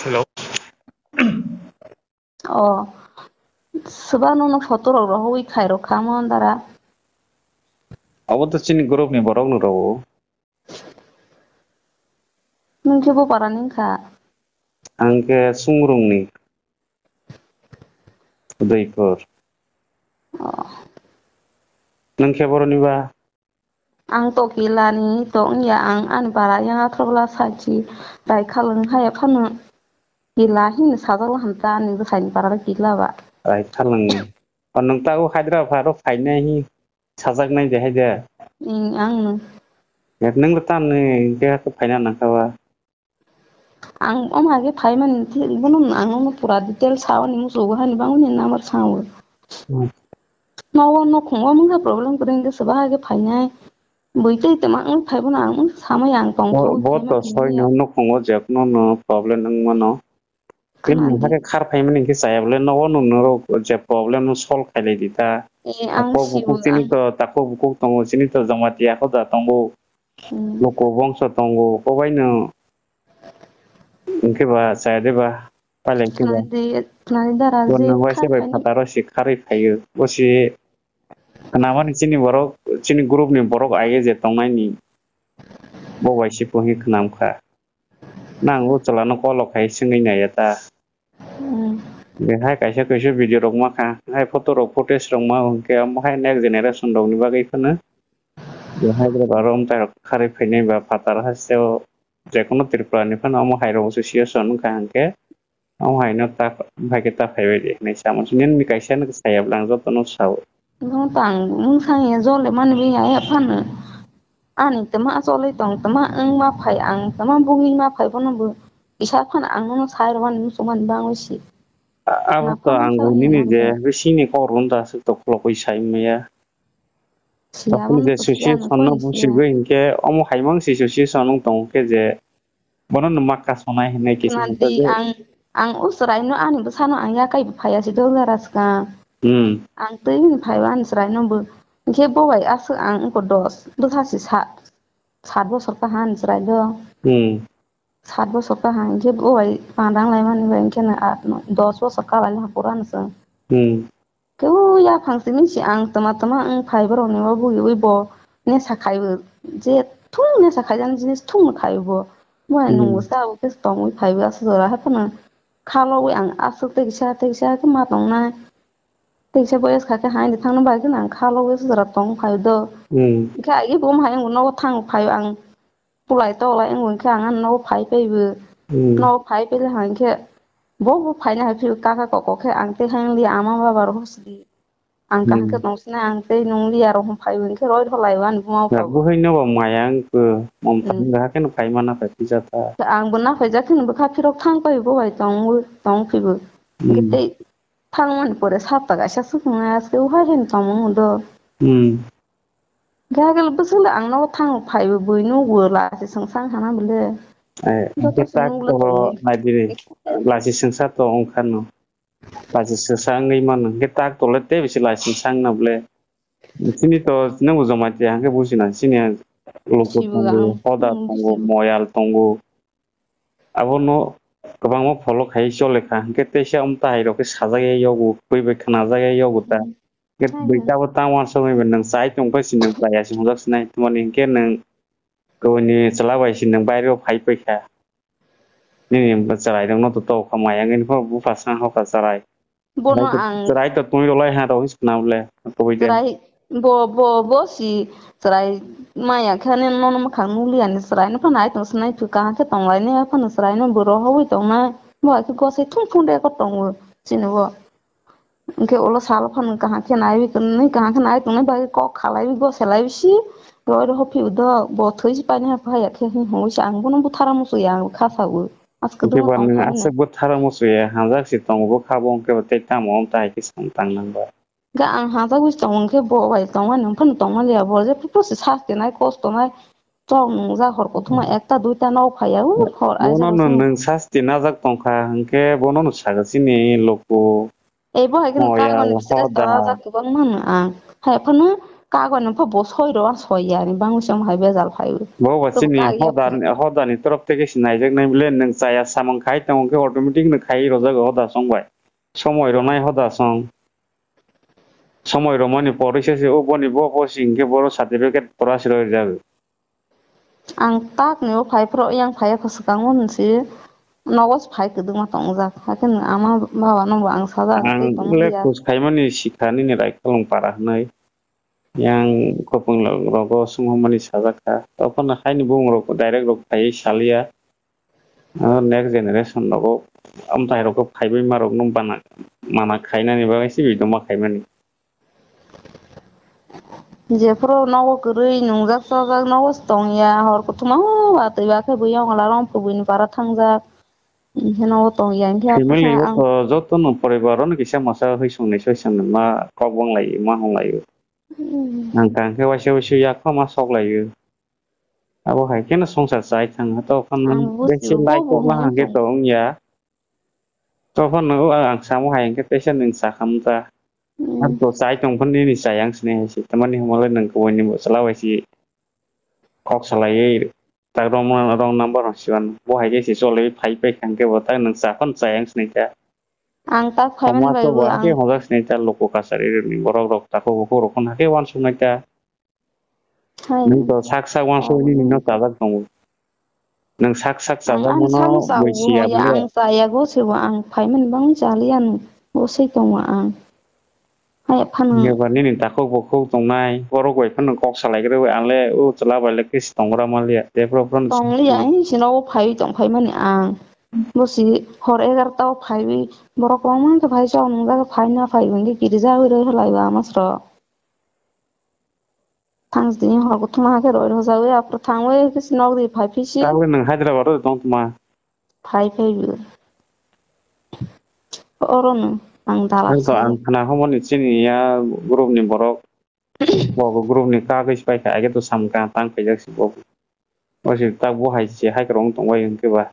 Hello Oh, sebenarnya no foto roh hui kairo kamu antara Ako to chini group ni borok no rawo. mungkin bu paraning ka. Angke sungrung ni Udaipur. Oh, Nangke boro ni ba? ang to gila ni to ya ang an para yang atrola saji dai kaleng hai panu gila hin sadar hanta ni sain para gila ba. Ay talang. Anong tao Hyderabad ro fai na hi sajak nai de haide. Ang Ya nang tan ni ke ka fai na nang ka ba. ang om hage phai man ti bunun ang no pura detail sawa ni musu ha ni bangun ni namar sawa. No khungwa mung ha problem kring ke sabah hage phai nai bui te te mang phai buna ang sama yang tong pho phai Bo man to soi ni no no kongo jek no problem nang ma no. Ken kana ni di ha ke khar fai man ke saya bole no no ro je problem no solve khai le di ta. ang Ako buku siwa sini ang to tako buku tongo sini to jamatia ko da tongo. Loko bongso tongo ko bai no. Ingke ba saya de ba. Paling ke ba. kana di daraje Nang wai se khar bai phai ni phataro si khari phayo. Bo si kenapa ni sini borok sini grup ni borok aye je tongnai ni. Bo bai si pohi kenam kha. Nang u chalano ko lok khai singai na yata. Hai kaisa video rok ma kha. Hai photo rok footage rok ma ke am hai next generation rok ni bagai khana. Hai bro barom ta khari phainai ba phatar haseo je kono tripura ni phana am hai ro association kha angke. Am hai no ta bhai ke ta phaibai de nei samon sinen ni kaisa na sayab lang jo tono sao. nong tang mung sang ye zole man bi ya phan ani tama zole tong tama ang ma phai ang tama bungi ma phai bono bu isa phan ang no sai ro man musu man bang si Ako na to phan ang sa ni ye ni man je ba sini ko ronda su to klo ko sai me ya. siya Tapos man je ko sushi siya no ko sonno busi siya go inke omo haimang si sushi sonong tong ke je bono no makka sonai nei na kisim to di je. ang usrai no ani bu sano ang ya kai phai si do garas ka ang tei ni phai wan srai no bu ke bo wai asu ang ko dos bu sa si sat bo sor ka han srai do सात बছর का हाँ इनके वो भाई पांडांग लाइमा नहीं भाई इनके ना 10 बছर का वाले हाँ पुरान से के वो या फंक्शन में से आंग तमा आंग फाइबर होने वो वो वो ने साखाइबो जे थुं ने साखाइ जान जिनिस थुं खाइबो वो नंगौ सा वो के स्टों वो फाइबर आसो जरा है पना खालो वो आंग आसो ते किसा के मा दंना ते किसा बयस खाके हाय ने थांनो बाय के आंग खालो वो जरा तंग फाइदो के आगे बम हाय उनाव थांग फाइ आंग पुलाय तो लाय उनके आंग नाव फाइ पेबो नाव फाइ पे हाय के bo phai na phi ka ko khe ang te hang li ama ba bar hosdi ang ka ke nong sna ang te nong li aro hum phai win ke roi tholai wan bu mau pha Buhay na ba mayang ko mom tan ga ken kai mana pa pijata. ang bu na phai ja khin bu kha phi rok thang pai bo bai tong phi bu ke te thang man pore sa ta ga sa su na as ke ha hen tong mo do ga ga bu su la ang no thang phai bu nu bu la si sang sang hana bu le do to su Kita nu le to tong na diri lasi sengsa to ong kan no. Lasi sengsa ngai man kita to lete bisi lasi sang na ble. Sini to nang uzama ti ang ke busina sini loko si bu tonggo ang hoda tonggo moyal tonggo. Abo no गोबां मा फल' खाय चलेखा केते से अमता हाइरो के साजागे योगु बैबे खाना जागे योगु ता के बैताबो तावन समय नों साइ तंग सिन नों बाया सिन हजाक सिनाय तुमानि के नों गवनि चला बाय सिन नों बायरो फाइ पैखा नि बचाराय दं न तो खमायांगनि फो बुफासा हका जाराय bono राय तो तुइ रलाय हा रहिस नावले तो बैदे serai bo si serai maya khane non ma khang nuli ani serai no phanai tong snai tu ka ke tong lai ne phan serai no buro ho wi tong na bo ke go se thung thung de ko tong sini bo ke olo sal phan ka ke nai wi ni ka nai tong ne ba ko khalai wi go se lai si roi ro ho phi do bo thui si pa ne pha ya ke ho si ang bo no bu thara mu su ya kha sa u aske K do बार tong नों phai ne आसे बोथारा मसुए हाजाक सि तंगबो खाबो के ते तामो हम ताइ के सं तांनांबा ga ang ha za wi tong ke bo wai tong wa nong phan tong ma le bo je pu si sa ke nai cost nai trong ra hor ko thuma ekta duita nau phaya hor ai bono jabo no sung nang sasti najak tongkha hangke bono no sagasini loko ei bo hagen ka moyal ngoni bisres hoda tara ja ke bang man ang ha phanu Kagan फ बसय रो सय यानि बांसिम हाय बेजाल फायो वो बच्चे नहीं होदा नहीं तरफ ते किसी नाइजक नहीं मिले नंग चाया सामंग खाई तंग के ऑटोमेटिक न खाई रोजा होदा संग बाय समय रो नाय होदा संग समय रो मनि परिसे से ओ बनि बो सिंग के बरो सर्टिफिकेट परास रो जागो आं ताक ने फाइफ्रो yang फाया खसकां मोनसि नगस फाय कदुं मा तंग जा हाकेन आमा बाबा नंबो आं साजा के तंग ले लिया कुछ खाई मनि सिखानि ने राय खलंग पारा हनै yang kopeng rogo semua mani sajaka topon na khai ni bung rok direct rok khai salia next generation rogo am tai rok khai bai marok nung bana mana khai na ni ba si bi doma khai mani जेफ्रो नगो गरै नंजाक साजाक नगो तंया हर कुथुमा बातै बाखे बैयाव ला रं फुबिन पारा थांजा नगो तंया इंथिया खैमल कुथुमा लेयो आं जतो न परिवार न किसा मसा होइसंनाय सयसंनो मा कबं लायो मा हंलायो आं कांखे वासे वासे याखा मा सगलायो abo hai ke na songsa chai thang to fan बुजिबो बेसे लाइक बबो अब्ला हमै हांगे दं तो या to fan no ang samu hai ke pesa ning sa khamta an to chai tong fan ni sayang sne si tamani homale nang ko ni mo sala wasi kok salai ta rong number siwan bo hai ke si so le phai pe khang ke bota nang sa fan sayang sne ta आं ता फाइमान Sama to बायबो ba आं ke hodak sne ta loko kasari ni borok rok ta ko ko rok na ke wan sunai ta हाय ning to sak sak wan so ni बाबो no ta ba tong nang sak sak sa ba आं mo no सानो boisi जागौ या able आं जाया गसेबो आं फाइमान बां जालियान गसै दं आं हाय फानो Ngebarni ni takok bokok tongnai borok bai fan kok salaigreu ale u chela bai lekis tongra malia te propron तंलिया सिनाव फाइ दं फाइमान आं बसि हर 11 फाइबि बरक मान के फाइ जाव नंगा फाइ ना फाइ गंगे गिरिजा होरे हलाइबा मास्र थांसदिनि हरगो थमा के रय रजावे आफ्टर थांवे किस नगरि फाइ फिसि tawe nang Hyderabad dong tuma फाइ फाइबि अरन आं to दालाक्साय ang khana homon chini ya group ni borok bo group ni ka gais pai ka age to samka tang pejak si bo osi tak bo hai si hai krong tong wai ke ba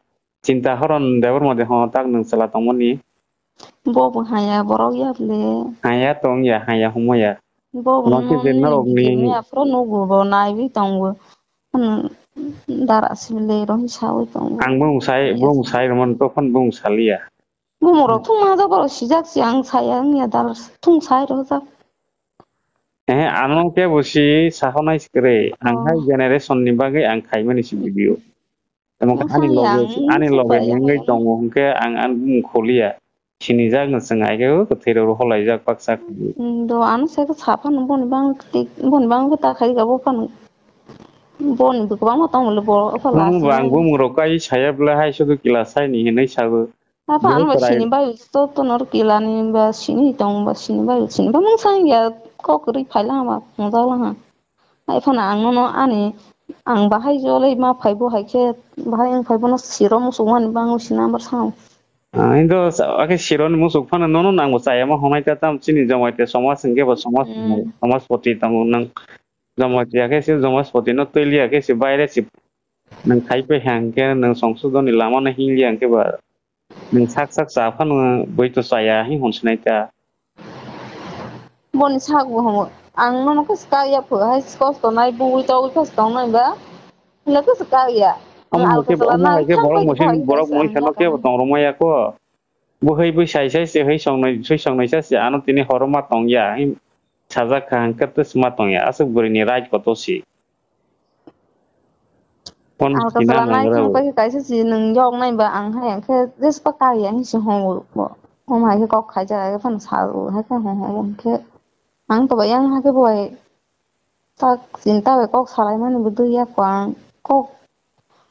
cinta horon debor mode ho tak nang sala tongmoni बबो हाया बरक याबले haya tong ya haya homo ya बबो no ki den नमनि rok गिदिरनि ni आफ्रो नगुबो नायबि दंबो दारासिले रहि सावै दंबो ang bung sai romon to fan bung salia बुमरो थुंमा जाबर सिजाकसि आं साया आंनिया दार थुं साइ रजा eh anong ke bosi sahonai skre अ anghai generation ni bagai ang khai mani si video emang हाया ani loge सुपाया ningai हाया tongo hungke ang bung kholia sini jag na sangai ge ko thero ro holai jak paksa द आन सेक साफान बन बां को ताखाइ गाबो फान बन गोबां मतां मोले बर nung फलासिनो bang bung ro kai sayabla hai sudu kila sai ni hinai sabu apa bo anu ba trai sini ba to nor kilani ba sini tong ba sini ba mong sang ya ko kri phaila ma ngdala ha ai phana ang no ani ang bahai jole ma phaibo haike bahai ang phaibo no siro mo suwan bang sina bar sang indo ake siron musuk fana nono nang saya ma honai ta tam chini jamai te samas singge ba samas poti tam nang jamai te ake si samas poti no toili ake si baire si nang khai pe hang ke nang songsudon ni lama na hili ang ke ba nang sak sa fan boi to saya hi honsnai ta bon sagu homo ang no ko ska ya pho hai ko to nai bu to ko to nai ba le ko ska ya ang al ko sala na thang pai ko hai kai borok sa moi ang ya sano ke ka tong romaya ko bo hei bo sai sai se hei songnai sa se ano tini horoma tong ya saja kan kat sma tong ya asuk buri ni right ko to si kon al ko sina sala nai nangra thang pai kai sa si nang yong nai ba ang hai ang ke des pa ka ya hi si homo bo hôm hai cái cọc khai ra cái phần sau hay cái hồng cái ăn tụi bay ăn hai cái buổi ta xin ta về cọc xả lại mà nó bự ya quang cọc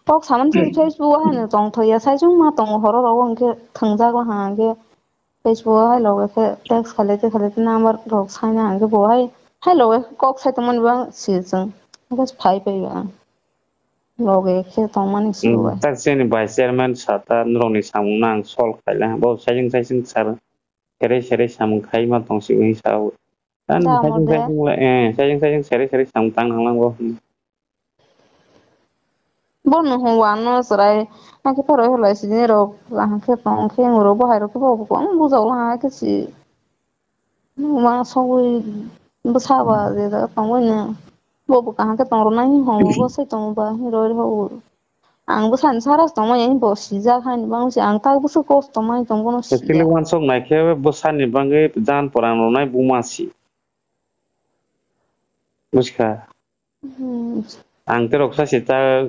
cọc xả mình trên Facebook hay là trong thời gian sai chúng mà trong họ đó rồi cái thằng ra có hàng cái Facebook hay là cái text khai lên number rồi sai nhà cái buổi hay là cọc sai tụi mình bằng sử dụng cái phải bây giờ rồi cái tụi mình sử dụng tak seni vice chairman sata nroni samung nang sol khaila bo sajing sar sere samung khai ma tong si ui sa dan ra một đấy sajing sere samung tang nang lang bo bon no ho wan no srai ha ke paro hola si ne ro la ha ke tong ke ngoro bo hai ro ke bo ko bu zo la ha ke si ma so wi Besaba de tongwanya bobo kahan ke tongro nai ho bo sai tong ba roi ho ang bo san saras tong mai bo sija khan bang si ang ta bo su kos tong mai tong bono Kili sija wan sok nai ke bosani bangai jan porang nai bumasi. Buska. Ang terok sa sita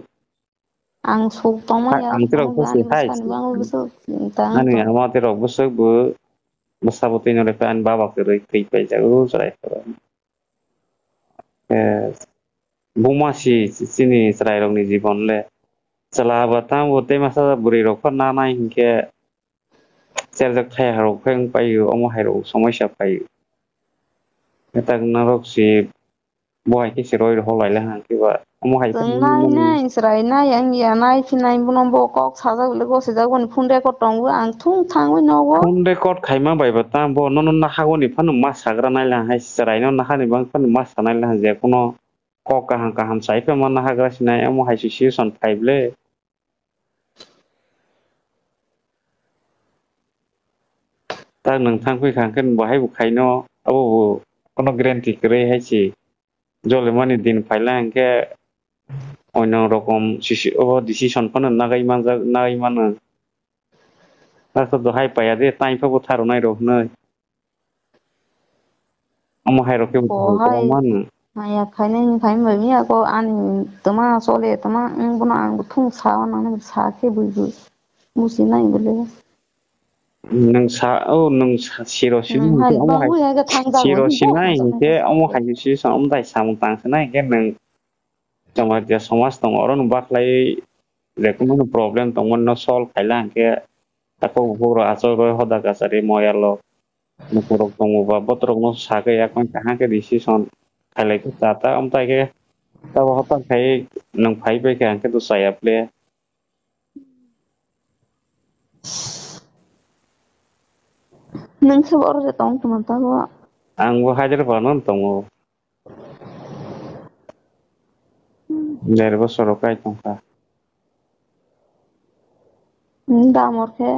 ang sok tong mai ya ang terok ang sa ba si ani bo hai. san bang bo su tang Ani to ama terok busuk bu besabutin oleh kan baba keroi kai pai jago serai. Bumasi sini serai rong ni Jibon le. Salah batang bote masa buri rok na nai hingke serjak thai harok pheng payu omo hairo সমস্যা payu. Eta narok si boy ki siroi ho lai la han ki ba omo hai tong nai nai srai nai ang ya nai phi nai bo bo kok sa ja le go se ja gon phun re ko tong bo ang thung thang wi no go phone record khaima bai batang bo no na hago ni phanu mas sagra nai la hai serai no na hani bang phanu mas sanai la je kono kok kaham sai pe man na hagra sinai omo hai situation 5 le. Ta nang fui khang ken bo hai bu khai no abo kono guarantee kre hai chi jole mani din phaila ke অন্য রকম decision পানো Nagai মানো তারপর দহাই পায়া দে তাই ফাবো থারো নাই রহ নই আমো হাই রকে bo তো hai মানো ya khai nai khai mai mi ko ani tama so le tama ang bo na ang thung sa na na sa ke bu bu musi nai bo le nang sa o nang siro sin ke han আমো bang হাই wi ga thang da bo siro hi bo sinai so na ke ga sa আমো ke হাই si sam dai sam tang sanai ke nang chama dia somas tong oron baklai je কোনো problem tong no sol khailang ke tako buro asol ro hoda kasari moyalo mukurok tong ba botrok no sake ya kon kaha ke decision khalai ke tata om tai ke tao hapa khai nang phai pe ke anke tu saya ple nang se bor je tong tu ta bo ang bo hajar panon tongo ler bo sorokai tongka da mor ke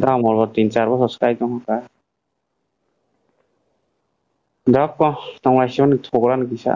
da mor bo 3-4 bo soskai tongka dak ko tongwai sion thogran kisa